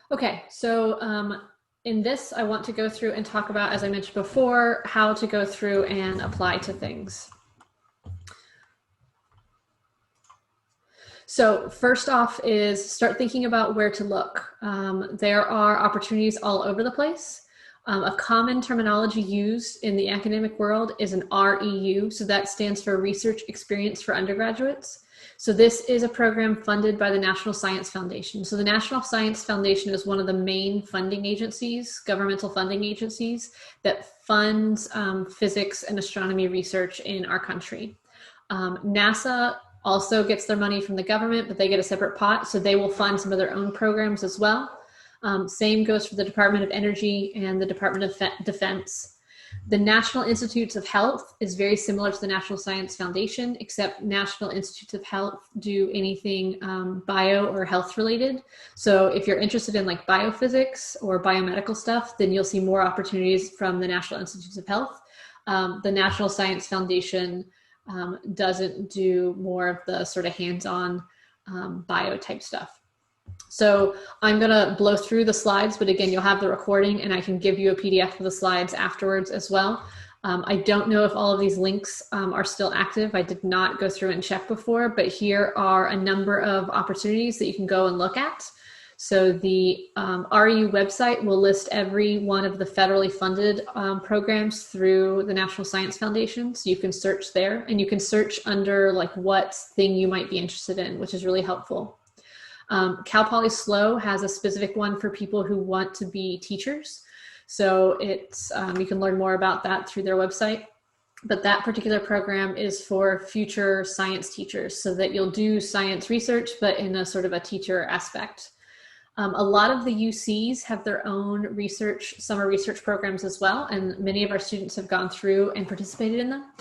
Okay, so in this, I want to go through and talk about, as I mentioned before, how to go through and apply to things. So first off is start thinking about where to look. There are opportunities all over the place. A common terminology used in the academic world is an REU, so that stands for Research Experience for Undergraduates. So this is a program funded by the National Science Foundation. So the National Science Foundation is one of the main funding agencies, governmental funding agencies, that funds physics and astronomy research in our country. NASA also gets their money from the government, but they get a separate pot, so they will fund some of their own programs as well. Same goes for the Department of Energy and the Department of Defense. The National Institutes of Health is very similar to the National Science Foundation, except National Institutes of Health do anything bio or health related. So if you're interested in like biophysics or biomedical stuff, then you'll see more opportunities from the National Institutes of Health. The National Science Foundation doesn't do more of the sort of hands-on bio type stuff. So I'm going to blow through the slides, but again, you'll have the recording and I can give you a PDF of the slides afterwards as well. I don't know if all of these links are still active. I did not go through and check before, but here are a number of opportunities that you can go and look at. So the REU website will list every one of the federally funded programs through the National Science Foundation. So you can search there and you can search under like what thing you might be interested in, which is really helpful. Cal Poly SLO has a specific one for people who want to be teachers. So it's, you can learn more about that through their website. But that particular program is for future science teachers so that you'll do science research, but in a sort of a teacher aspect. A lot of the UCs have their own summer research programs as well, and many of our students have gone through and participated in them.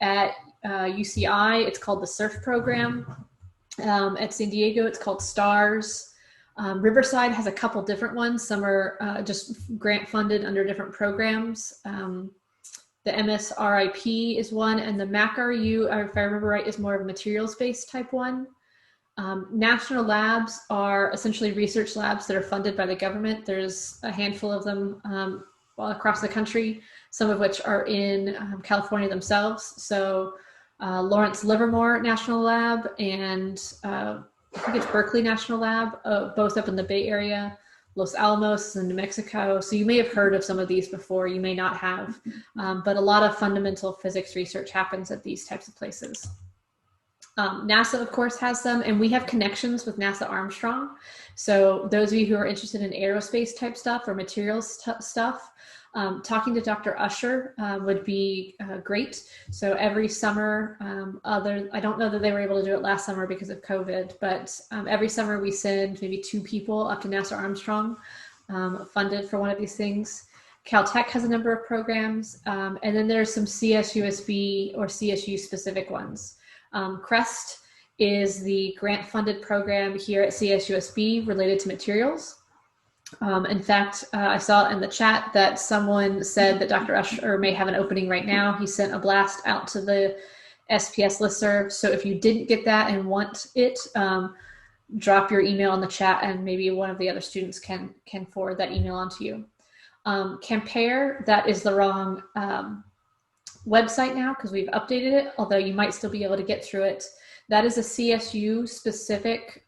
At UCI, it's called the SURF program. At San Diego, it's called STARS. Riverside has a couple different ones. Some are just grant funded under different programs. The MSRIP is one, and the MacRU, if I remember right, is more of a materials-based type one. National labs are essentially research labs that are funded by the government. There's a handful of them all across the country, some of which are in California themselves. So Lawrence Livermore National Lab and I think it's Berkeley National Lab, both up in the Bay Area. Los Alamos in New Mexico. So you may have heard of some of these before, you may not have, but a lot of fundamental physics research happens at these types of places. NASA, of course, has them, and we have connections with NASA Armstrong. So those of you who are interested in aerospace type stuff or materials stuff, talking to Dr. Usher would be great. So every summer, I don't know that they were able to do it last summer because of COVID, but every summer we send maybe 2 people up to NASA Armstrong funded for one of these things. Caltech has a number of programs, and then there's some CSUSB or CSU specific ones. CREST is the grant-funded program here at CSUSB related to materials. In fact, I saw in the chat that someone said that Dr. Usher may have an opening right now. He sent a blast out to the SPS listserv. So if you didn't get that and want it, drop your email in the chat and maybe one of the other students can forward that email on to you. Compare, that is the wrong website now because we've updated it, although you might still be able to get through it. That is a CSU specific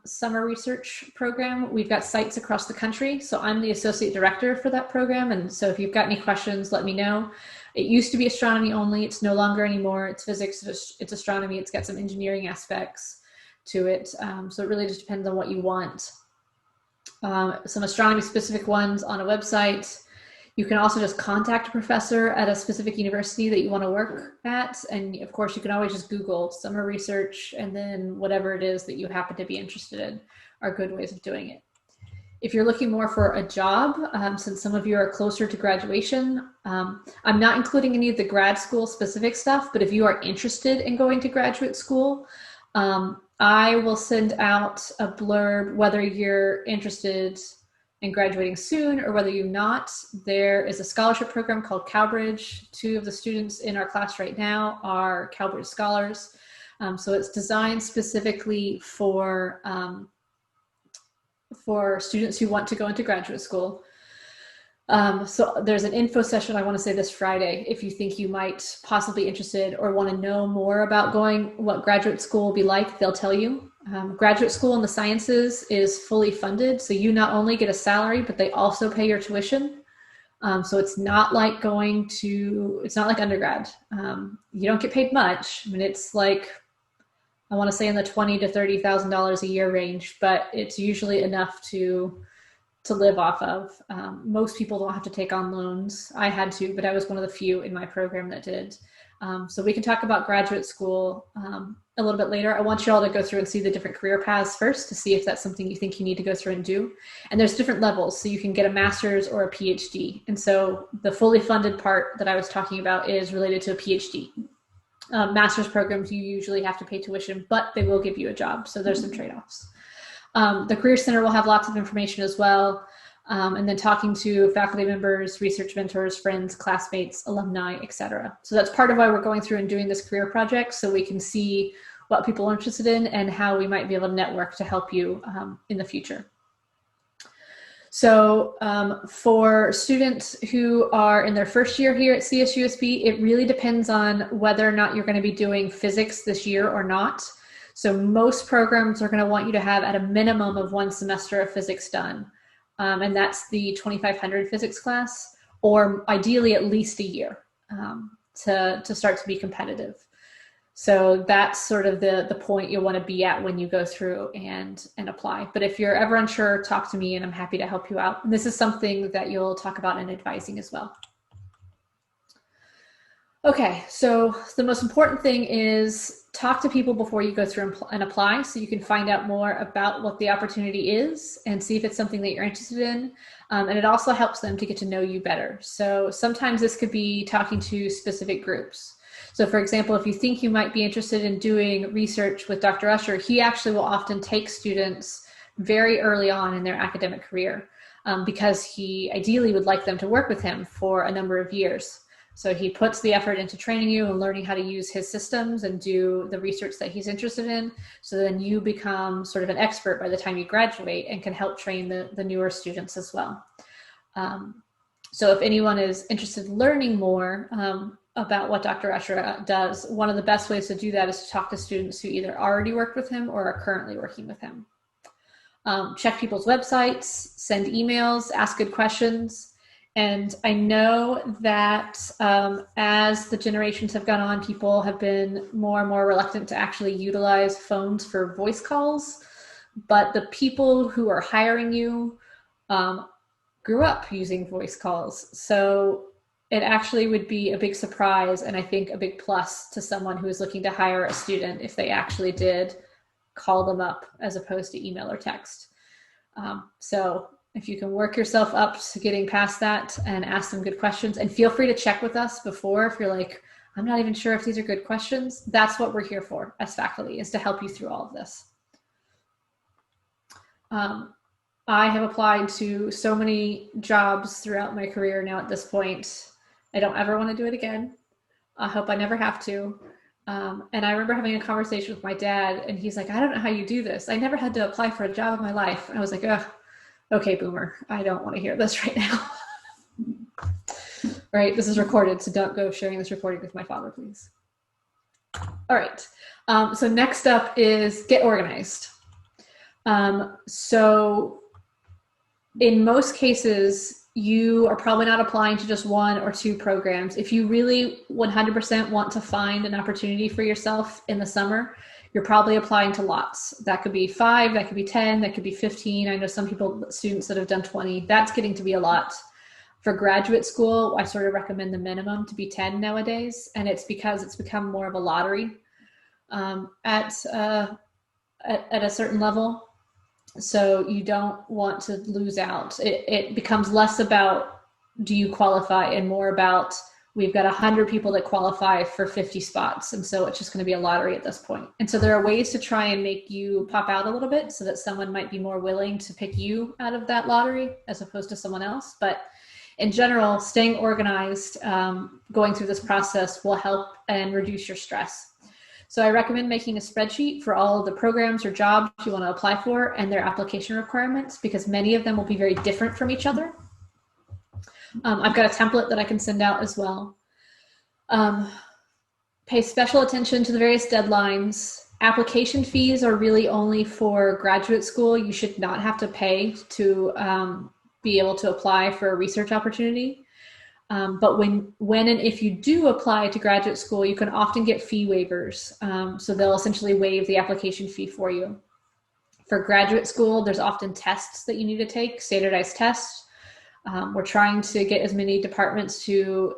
summer research program. We've got sites across the country. So I'm the associate director for that program. And so if you've got any questions, let me know. It used to be astronomy only. It's no longer anymore. It's physics, it's astronomy. It's got some engineering aspects to it. So it really just depends on what you want. Some astronomy specific ones on a website. You can also just contact a professor at a specific university that you want to work at. And of course, you can always just Google summer research and then whatever it is that you happen to be interested in are good ways of doing it. If you're looking more for a job, since some of you are closer to graduation, I'm not including any of the grad school specific stuff, but if you are interested in going to graduate school, I will send out a blurb whether you're interested in graduating soon or whether you're not. There is a scholarship program called Calbridge. 2 of the students in our class right now are Calbridge scholars. So it's designed specifically for for students who want to go into graduate school. So there's an info session, I want to say this Friday, if you think you might possibly be interested or want to know more about what graduate school will be like, they'll tell you. Graduate school in the sciences is fully funded, so you not only get a salary, but they also pay your tuition. So it's not like undergrad. You don't get paid much. I mean, it's like, I want to say in the $20,000 to $30,000 a year range, but it's usually enough to live off of. Most people don't have to take on loans. I had to, but I was one of the few in my program that did. So we can talk about graduate school a little bit later. I want you all to go through and see the different career paths first to see if that's something you think you need to go through and do. And there's different levels, so you can get a master's or a PhD. And so the fully funded part that I was talking about is related to a PhD. Master's programs, you usually have to pay tuition, but they will give you a job. So there's some trade-offs. The Career Center will have lots of information as well. And then talking to faculty members, research mentors, friends, classmates, alumni, etc. So that's part of why we're going through and doing this career project, so we can see what people are interested in and how we might be able to network to help you in the future. So for students who are in their first year here at CSUSB, it really depends on whether or not you're going to be doing physics this year or not. So most programs are going to want you to have at a minimum of 1 semester of physics done. And that's the 2500 physics class, or ideally at least a year to start to be competitive. So that's sort of the point you'll want to be at when you go through and apply. But if you're ever unsure, talk to me and I'm happy to help you out. And this is something that you'll talk about in advising as well. Okay, so the most important thing is talk to people before you go through and apply, so you can find out more about what the opportunity is and see if it's something that you're interested in. And it also helps them to get to know you better. So sometimes this could be talking to specific groups. So for example, if you think you might be interested in doing research with Dr. Usher, he actually will often take students very early on in their academic career because he ideally would like them to work with him for a number of years. So he puts the effort into training you and learning how to use his systems and do the research that he's interested in. So then you become sort of an expert by the time you graduate and can help train the newer students as well. So if anyone is interested in learning more about what Dr. Usher does, one of the best ways to do that is to talk to students who either already worked with him or are currently working with him. Check people's websites, send emails, ask good questions. And I know that as the generations have gone on, people have been more and more reluctant to actually utilize phones for voice calls. But the people who are hiring you grew up using voice calls. So it actually would be a big surprise and I think a big plus to someone who is looking to hire a student if they actually did call them up as opposed to email or text. So if you can work yourself up to getting past that and ask them good questions, and feel free to check with us before if you're like, I'm not even sure if these are good questions. That's what we're here for as faculty, is to help you through all of this. I have applied to so many jobs throughout my career now at this point. I don't ever want to do it again. I hope I never have to. And I remember having a conversation with my dad and he's like, I don't know how you do this. I never had to apply for a job in my life. And I was like, ugh. Okay, boomer, I don't want to hear this right now. Right, this is recorded, so don't go sharing this recording with my father, please. All right, so next up is get organized. So in most cases, you are probably not applying to just 1 or 2 programs. If you really 100% want to find an opportunity for yourself in the summer, you're probably applying to lots. That could be 5, that could be 10, that could be 15. I know some students that have done 20. That's getting to be a lot. For graduate school, I sort of recommend the minimum to be 10 nowadays, and it's because it's become more of a lottery at a certain level. So you don't want to lose out. It becomes less about do you qualify and more about we've got 100 people that qualify for 50 spots. And so it's just going to be a lottery at this point. And so there are ways to try and make you pop out a little bit so that someone might be more willing to pick you out of that lottery as opposed to someone else. But in general, staying organized, going through this process will help and reduce your stress. So I recommend making a spreadsheet for all of the programs or jobs you want to apply for and their application requirements, because many of them will be very different from each other. I've got a template that I can send out as well. Pay special attention to the various deadlines. Application fees are really only for graduate school. You should not have to pay to be able to apply for a research opportunity. But when and if you do apply to graduate school, you can often get fee waivers. So they'll essentially waive the application fee for you. For graduate school, there's often tests that you need to take, standardized tests. We're trying to get as many departments to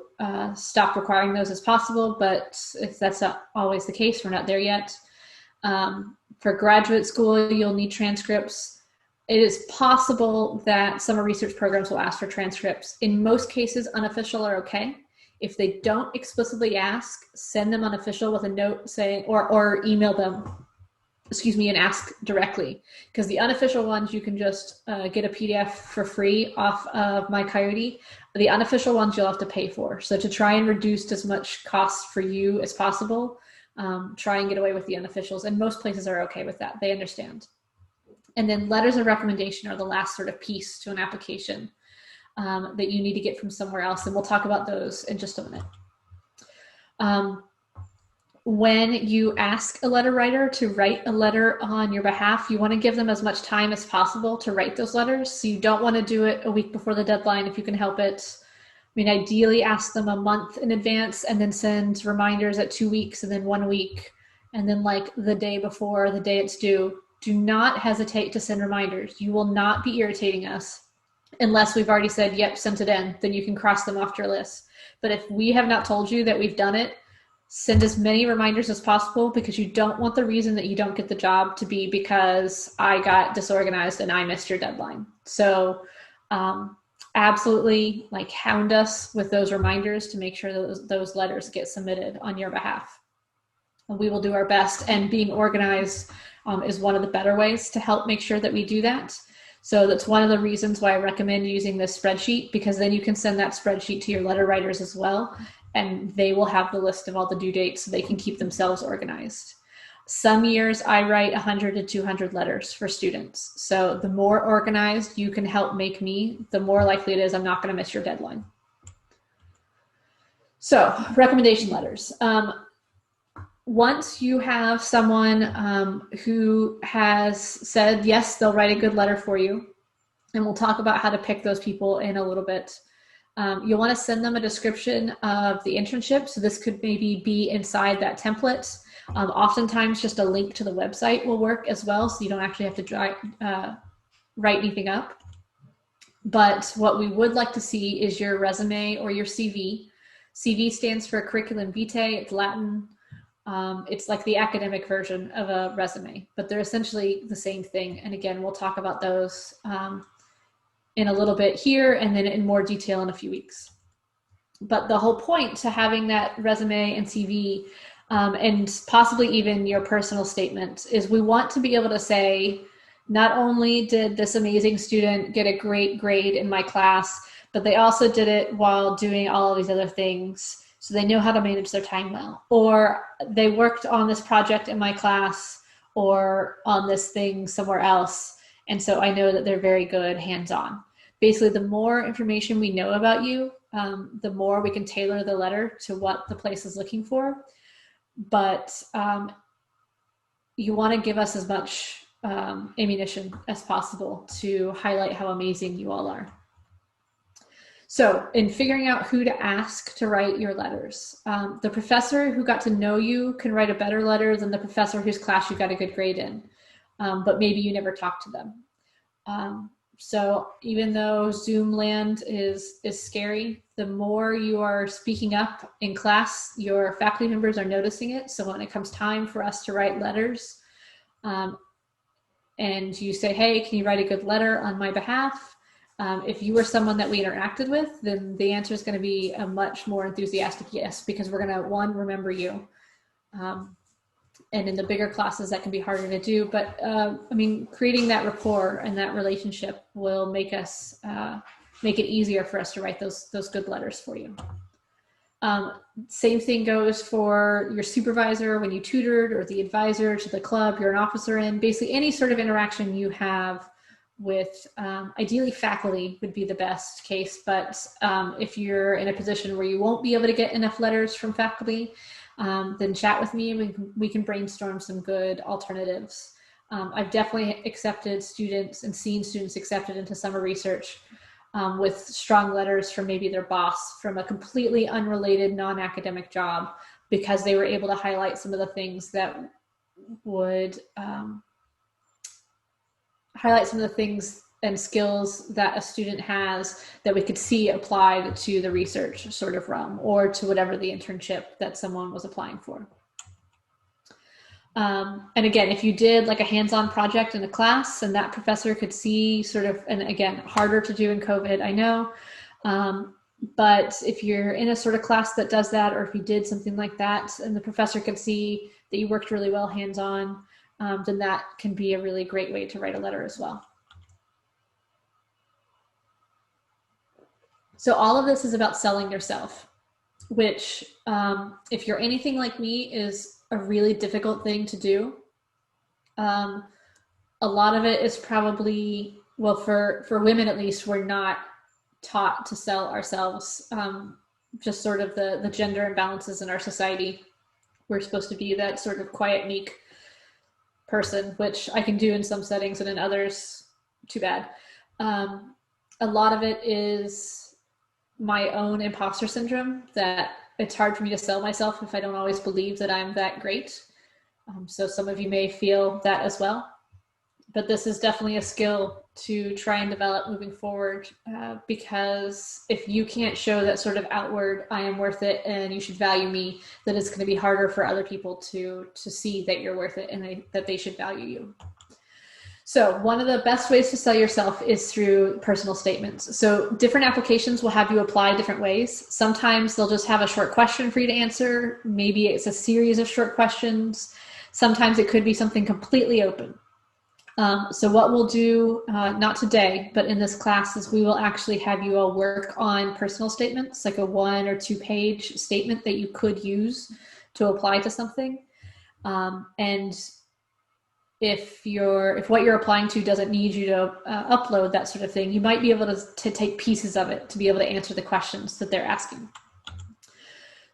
stop requiring those as possible, but if that's not always the case, we're not there yet. For graduate school, you'll need transcripts. It is possible that summer research programs will ask for transcripts. In most cases, unofficial are okay. If they don't explicitly ask, send them unofficial with a note saying, or email them, and ask directly. Because the unofficial ones, you can just get a PDF for free off of My Coyote. The unofficial ones you'll have to pay for. So to try and reduce as much cost for you as possible, try and get away with the unofficials. And most places are okay with that. They understand. And then letters of recommendation are the last sort of piece to an application that you need to get from somewhere else. And we'll talk about those in just a minute. When you ask a letter writer to write a letter on your behalf, you want to give them as much time as possible to write those letters. So you don't want to do it a week before the deadline if you can help it. I mean, ideally ask them a month in advance and then send reminders at 2 weeks and then 1 week. And then like the day before, the day it's due. Do not hesitate to send reminders. You will not be irritating us unless we've already said, yep, sent it in. Then you can cross them off your list. But if we have not told you that we've done it, send as many reminders as possible, because you don't want the reason that you don't get the job to be because I got disorganized and I missed your deadline. So absolutely hound us with those reminders to make sure that those letters get submitted on your behalf. And we will do our best, and being organized is one of the better ways to help make sure that we do that. So that's one of the reasons why I recommend using this spreadsheet, because then you can send that spreadsheet to your letter writers as well, and they will have the list of all the due dates so they can keep themselves organized. Some years I write 100 to 200 letters for students. So the more organized you can help make me, the more likely it is I'm not going to miss your deadline. So recommendation letters. Once you have someone who has said, yes, they'll write a good letter for you, and we'll talk about how to pick those people in a little bit. You'll want to send them a description of the internship. So this could maybe be inside that template. Oftentimes just a link to the website will work as well, so you don't actually have to write anything up. But what we would like to see is your resume or your CV. CV stands for curriculum vitae. It's Latin. It's like the academic version of a resume, but they're essentially the same thing. And again, we'll talk about those in a little bit here and then in more detail in a few weeks. But the whole point to having that resume and CV and possibly even your personal statement is we want to be able to say, not only did this amazing student get a great grade in my class, but they also did it while doing all of these other things. So they know how to manage their time well, or they worked on this project in my class or on this thing somewhere else. And so I know that they're very good hands-on. Basically, the more information we know about you, the more we can tailor the letter to what the place is looking for. But you want to give us as much ammunition as possible to highlight how amazing you all are. So in figuring out who to ask to write your letters, the professor who got to know you can write a better letter than the professor whose class you got a good grade in, but maybe you never talked to them. So even though Zoom land is scary, the more you are speaking up in class, your faculty members are noticing it. So when it comes time for us to write letters, and you say, hey, can you write a good letter on my behalf? If you were someone that we interacted with, then the answer is going to be a much more enthusiastic yes, because we're going to, one, remember you. And in the bigger classes, that can be harder to do. But I mean, creating that rapport and that relationship will make us make it easier for us to write those good letters for you. Same thing goes for your supervisor when you tutored, or the advisor to the club you're an officer in. Basically, any sort of interaction you have with, ideally faculty would be the best case, but if you're in a position where you won't be able to get enough letters from faculty, then chat with me and we can brainstorm some good alternatives. I've definitely accepted students and seen students accepted into summer research with strong letters from maybe their boss from a completely unrelated non-academic job, because they were able to highlight some of the things that would highlight some of the things and skills that a student has that we could see applied to the research sort of realm, or to whatever the internship that someone was applying for. And again, if you did like a hands-on project in a class and that professor could see sort of, and again, harder to do in COVID, I know, but if you're in a sort of class that does that, or if you did something like that and the professor could see that you worked really well hands-on, then that can be a really great way to write a letter as well. So all of this is about selling yourself, which if you're anything like me, is a really difficult thing to do. A lot of it is probably, well, for women at least, we're not taught to sell ourselves. Just sort of the gender imbalances in our society. We're supposed to be that sort of quiet, meek person, which I can do in some settings, and in others, too bad. A lot of it is my own imposter syndrome, that it's hard for me to sell myself if I don't always believe that I'm that great. So some of you may feel that as well, but this is definitely a skill to try and develop moving forward, because if you can't show that sort of outward, I am worth it and you should value me, then it's going to be harder for other people to see that you're worth it and that they should value you. So one of the best ways to sell yourself is through personal statements. So different applications will have you apply different ways. Sometimes they'll just have a short question for you to answer. Maybe it's a series of short questions. Sometimes it could be something completely open. So what we'll do, not today, but in this class, is we will actually have you all work on personal statements, like a 1 or 2 page statement that you could use to apply to something. And if what you're applying to doesn't need you to upload that sort of thing, you might be able to take pieces of it to be able to answer the questions that they're asking.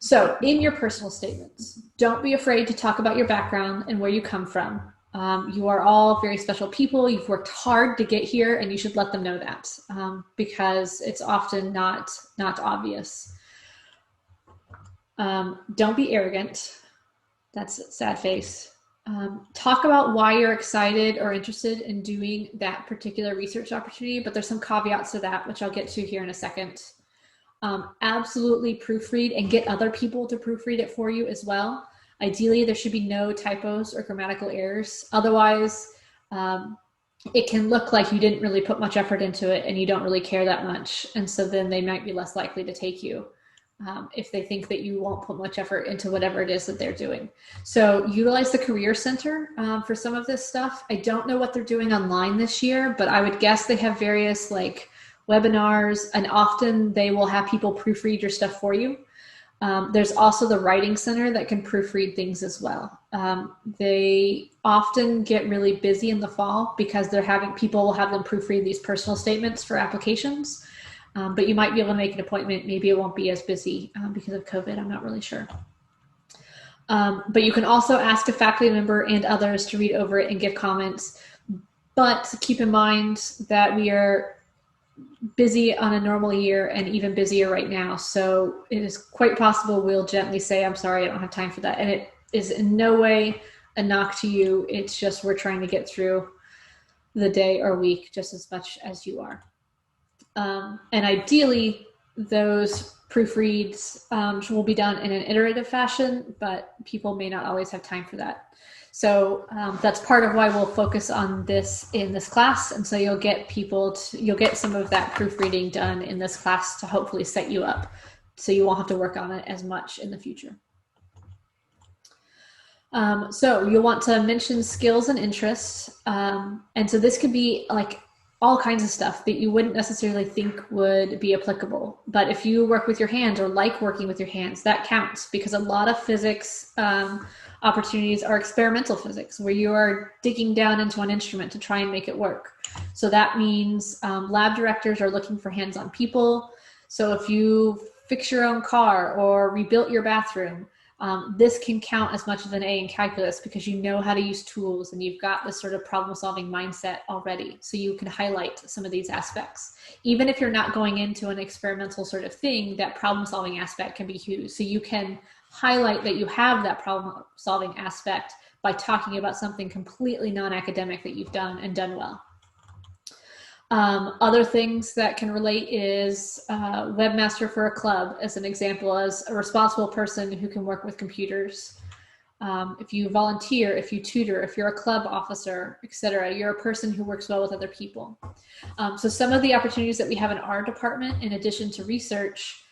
So in your personal statements, don't be afraid to talk about your background and where you come from. You are all very special people. You've worked hard to get here, and you should let them know that, because it's often not obvious. Don't be arrogant. That's a sad face. Talk about why you're excited or interested in doing that particular research opportunity, but there's some caveats to that, which I'll get to here in a second. Absolutely proofread and get other people to proofread it for you as well. Ideally, there should be no typos or grammatical errors. Otherwise, it can look like you didn't really put much effort into it and you don't really care that much. And so then they might be less likely to take you if they think that you won't put much effort into whatever it is that they're doing. So utilize the Career Center for some of this stuff. I don't know what they're doing online this year, but I would guess they have various like webinars, and often they will have people proofread your stuff for you. There's also the Writing Center that can proofread things as well. They often get really busy in the fall because people will have them proofread these personal statements for applications. But you might be able to make an appointment. Maybe it won't be as busy because of COVID. I'm not really sure. But you can also ask a faculty member and others to read over it and give comments. But keep in mind that we are busy on a normal year and even busier right now. So it is quite possible we'll gently say, I'm sorry, I don't have time for that. And it is in no way a knock to you. It's just we're trying to get through the day or week just as much as you are. And ideally, those proofreads will be done in an iterative fashion, but people may not always have time for that. So that's part of why we'll focus on this in this class. And so you'll get some of that proofreading done in this class to hopefully set you up so you won't have to work on it as much in the future. So you'll want to mention skills and interests. And so this could be like all kinds of stuff that you wouldn't necessarily think would be applicable. But if you work with your hands or like working with your hands, that counts, because a lot of physics opportunities are experimental physics, where you are digging down into an instrument to try and make it work. So that means lab directors are looking for hands-on people. So if you fix your own car or rebuilt your bathroom, this can count as much as an A in calculus, because you know how to use tools and you've got this sort of problem-solving mindset already. So you can highlight some of these aspects. Even if you're not going into an experimental sort of thing, that problem-solving aspect can be huge. So you can highlight that you have that problem-solving aspect by talking about something completely non-academic that you've done and done well. Other things that can relate is webmaster for a club, as an example, as a responsible person who can work with computers. If you volunteer, if you tutor, if you're a club officer, etc., you're a person who works well with other people. So some of the opportunities that we have in our department, in addition to research,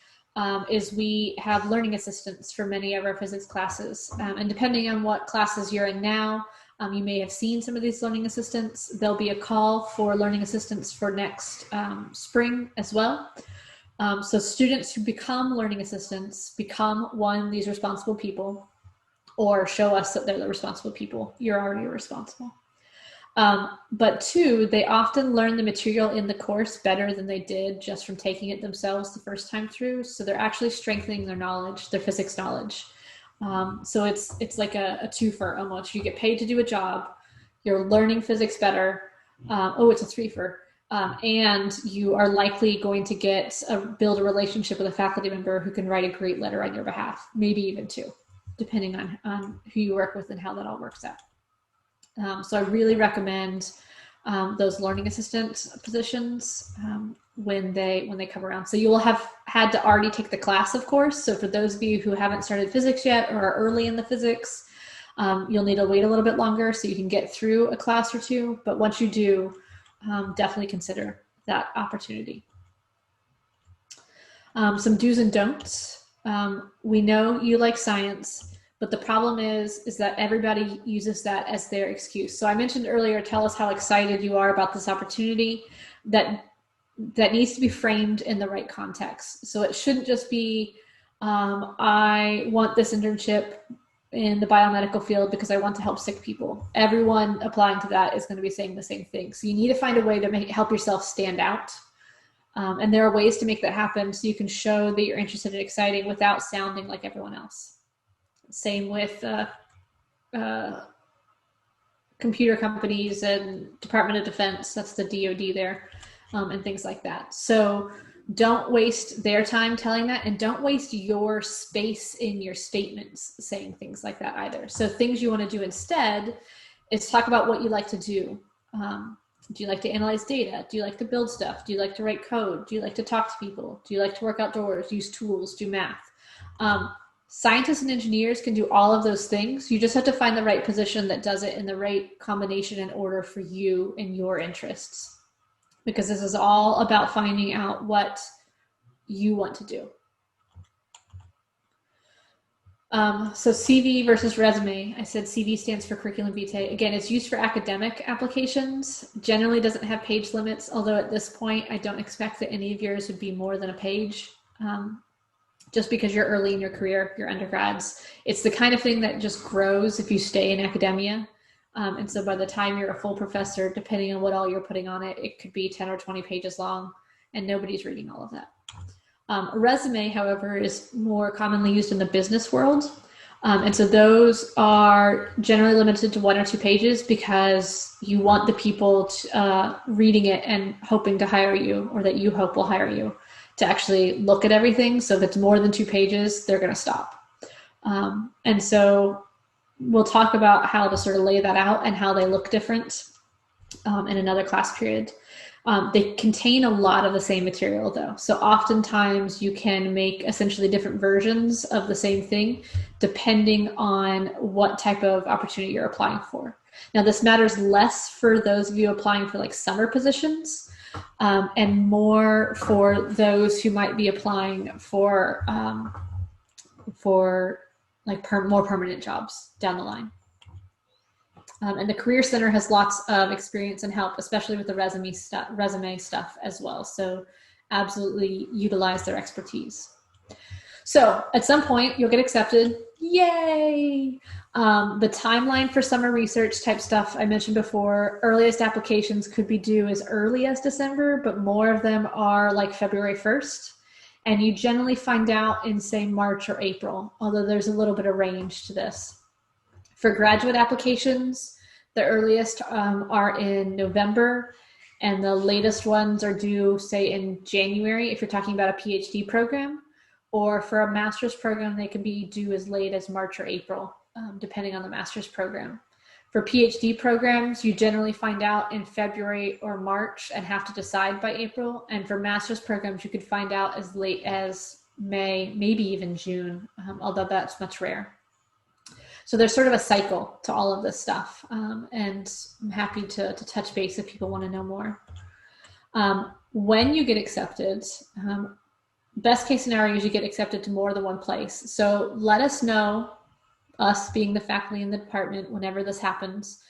is we have learning assistants for many of our physics classes. And depending on what classes you're in now, you may have seen some of these learning assistants. There'll be a call for learning assistants for next spring as well. So students who become learning assistants become, one, these responsible people, or show us that they're the responsible people. You're already responsible. But two, they often learn the material in the course better than they did just from taking it themselves the first time through. So they're actually strengthening their knowledge, their physics knowledge. So it's like a twofer almost. You get paid to do a job, you're learning physics better. It's a threefer. And you are likely going to build a relationship with a faculty member who can write a great letter on your behalf, maybe even two, depending on who you work with and how that all works out. So I really recommend those learning assistant positions when they come around. So you will have had to already take the class, of course. So for those of you who haven't started physics yet or are early in the physics, you'll need to wait a little bit longer so you can get through a class or two. But once you do, definitely consider that opportunity. Some do's and don'ts. We know you like science, but the problem is that everybody uses that as their excuse. So I mentioned earlier, tell us how excited you are about this opportunity. That needs to be framed in the right context. So it shouldn't just be, I want this internship in the biomedical field because I want to help sick people. Everyone applying to that is going to be saying the same thing. So you need to find a way to help yourself stand out. And there are ways to make that happen so you can show that you're interested and exciting without sounding like everyone else. Same with computer companies and Department of Defense, that's the DoD there, and things like that. So don't waste their time telling that, and don't waste your space in your statements saying things like that either. So things you want to do instead is talk about what you like to do. Do you like to analyze data? Do you like to build stuff? Do you like to write code? Do you like to talk to people? Do you like to work outdoors, use tools, do math? Scientists and engineers can do all of those things. You just have to find the right position that does it in the right combination and order for you and your interests, because this is all about finding out what you want to do. So CV versus resume. I said CV stands for curriculum vitae. Again, it's used for academic applications. Generally doesn't have page limits, although at this point, I don't expect that any of yours would be more than a page. Just because you're early in your career, you're undergrads. It's the kind of thing that just grows if you stay in academia. And so by the time you're a full professor, depending on what all you're putting on it, it could be 10 or 20 pages long, and nobody's reading all of that. A resume, however, is more commonly used in the business world. And so those are generally limited to 1 or 2 pages because you want the people reading it and hoping to hire you, or that you hope will hire you, to actually look at everything. So if it's more than 2 pages, they're going to stop. And so we'll talk about how to sort of lay that out and how they look different in another class period. They contain a lot of the same material though. So oftentimes you can make essentially different versions of the same thing depending on what type of opportunity you're applying for. Now this matters less for those of you applying for like summer positions, and more for those who might be applying for like more permanent jobs down the line. And the Career Center has lots of experience and help, especially with the resume stuff as well. So absolutely utilize their expertise. So at some point you'll get accepted. Yay! The timeline for summer research type stuff I mentioned before, earliest applications could be due as early as December, but more of them are like February 1st. And you generally find out in, say, March or April, although there's a little bit of range to this. For graduate applications, the earliest are in November, and the latest ones are due, say, in January if you're talking about a PhD program. Or for a master's program, they can be due as late as March or April, depending on the master's program. For PhD programs, you generally find out in February or March and have to decide by April. And for master's programs, you could find out as late as May, maybe even June, although that's much rare. So there's sort of a cycle to all of this stuff. And I'm happy to touch base if people want to know more. When you get accepted, best case scenario is you get accepted to more than one place. So let us know, us being the faculty in the department, whenever this happens,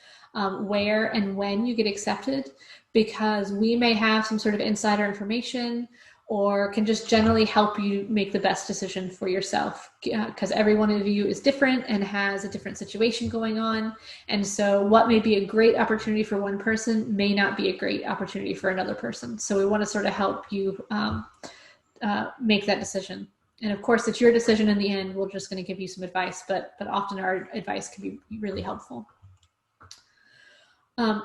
where and when you get accepted, because we may have some sort of insider information or can just generally help you make the best decision for yourself, because every one of you is different and has a different situation going on. And so what may be a great opportunity for one person may not be a great opportunity for another person. So we want to sort of help you make that decision. And of course, it's your decision in the end. We're just going to give you some advice, but often our advice can be really helpful.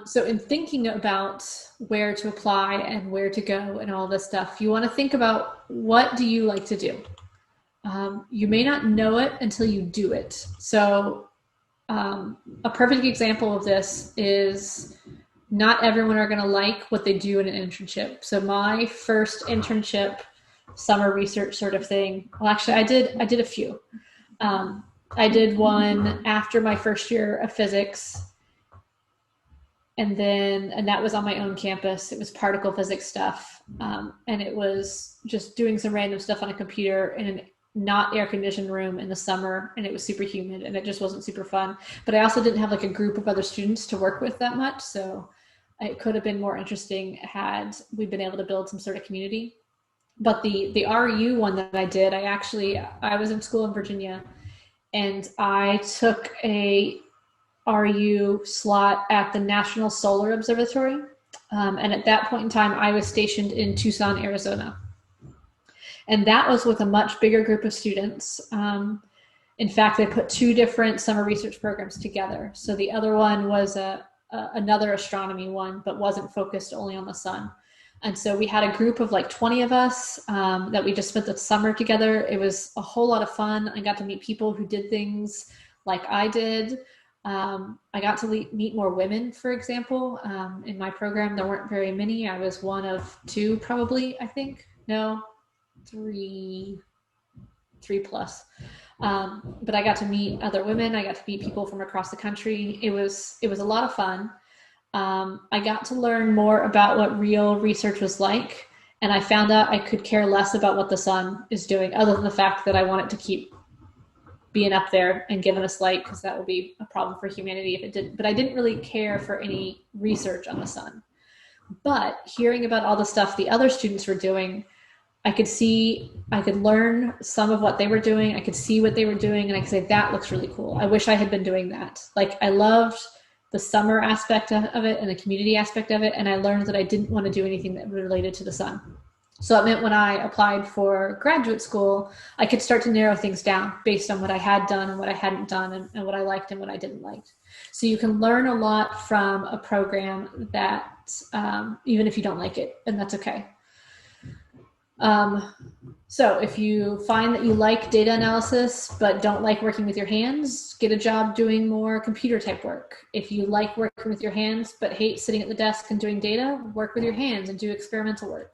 So in thinking about where to apply and where to go and all this stuff, you want to think about, what do you like to do? You may not know it until you do it. So a perfect example of this is not everyone are going to like what they do in an internship. So my first internship, summer research sort of thing. Well, actually, I did a few. I did one after my first year of physics, and that was on my own campus. It was particle physics stuff, and it was just doing some random stuff on a computer in an not air-conditioned room in the summer, and it was super humid, and it just wasn't super fun. But I also didn't have like a group of other students to work with that much, so it could have been more interesting had we been able to build some sort of community. But the RU one that I did, I was in school in Virginia, and I took a RU slot at the National Solar Observatory. And at that point in time, I was stationed in Tucson, Arizona. And that was with a much bigger group of students. In fact, they put two different summer research programs together. So the other one was another astronomy one, but wasn't focused only on the sun. And so we had a group of like 20 of us that we just spent the summer together. It was a whole lot of fun. I got to meet people who did things like I did. I got to meet more women, for example. In my program, there weren't very many. I was one of two, probably, I think. No, three plus. But I got to meet other women. I got to meet people from across the country. It was a lot of fun. I got to learn more about what real research was like, and I found out I could care less about what the sun is doing, other than the fact that I want it to keep being up there and giving us light, because that would be a problem for humanity if it didn't. But I didn't really care for any research on the sun. But hearing about all the stuff the other students were doing, I could learn some of what they were doing. I could see what they were doing, and I could say, that looks really cool. I wish I had been doing that. Like, I loved the summer aspect of it and the community aspect of it. And I learned that I didn't want to do anything that related to the sun. So it meant when I applied for graduate school, I could start to narrow things down based on what I had done and what I hadn't done, and what I liked and what I didn't like. So you can learn a lot from a program that, even if you don't like it, and that's okay. So if you find that you like data analysis but don't like working with your hands, get a job doing more computer type work. If you like working with your hands but hate sitting at the desk and doing data, work with your hands and do experimental work.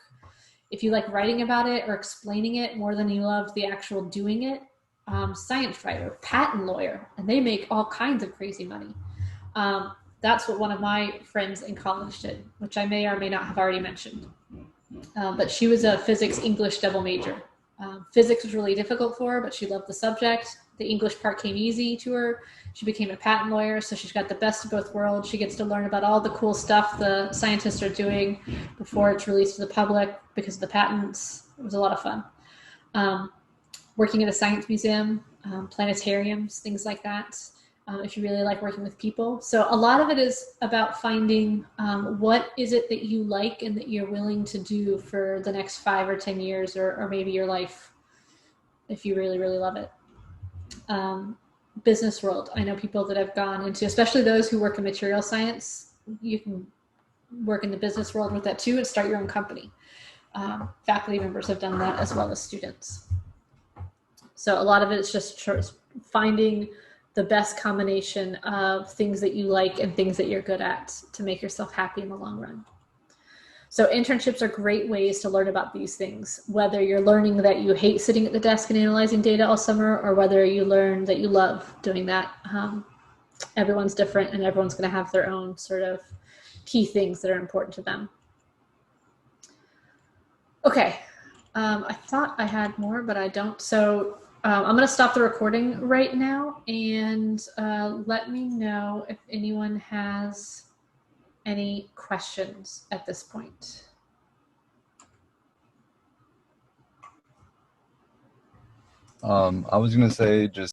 If you like writing about it or explaining it more than you love the actual doing it, science writer, patent lawyer, and they make all kinds of crazy money. That's what one of my friends in college did, which I may or may not have already mentioned. But she was a physics English double major. Physics was really difficult for her, but she loved the subject. the English part came easy to her. She became a patent lawyer, so she's got the best of both worlds. She gets to learn about all the cool stuff the scientists are doing before it's released to the public because of the patents. It was a lot of fun. Working at a science museum, planetariums, things like that, if you really like working with people. So a lot of it is about finding what is it that you like and that you're willing to do for the next 5 or 10 years or maybe your life if you really, really love it. Business world. I know people that have gone into, especially those who work in material science, you can work in the business world with that too and start your own company. Faculty members have done that as well as students. So a lot of it is just finding the best combination of things that you like and things that you're good at to make yourself happy in the long run. So internships are great ways to learn about these things, whether you're learning that you hate sitting at the desk and analyzing data all summer, or whether you learn that you love doing that. Everyone's different and everyone's going to have their own sort of key things that are important to them. Okay, I thought I had more, but I don't. So I'm going to stop the recording right now and let me know if anyone has any questions at this point. I was going to say just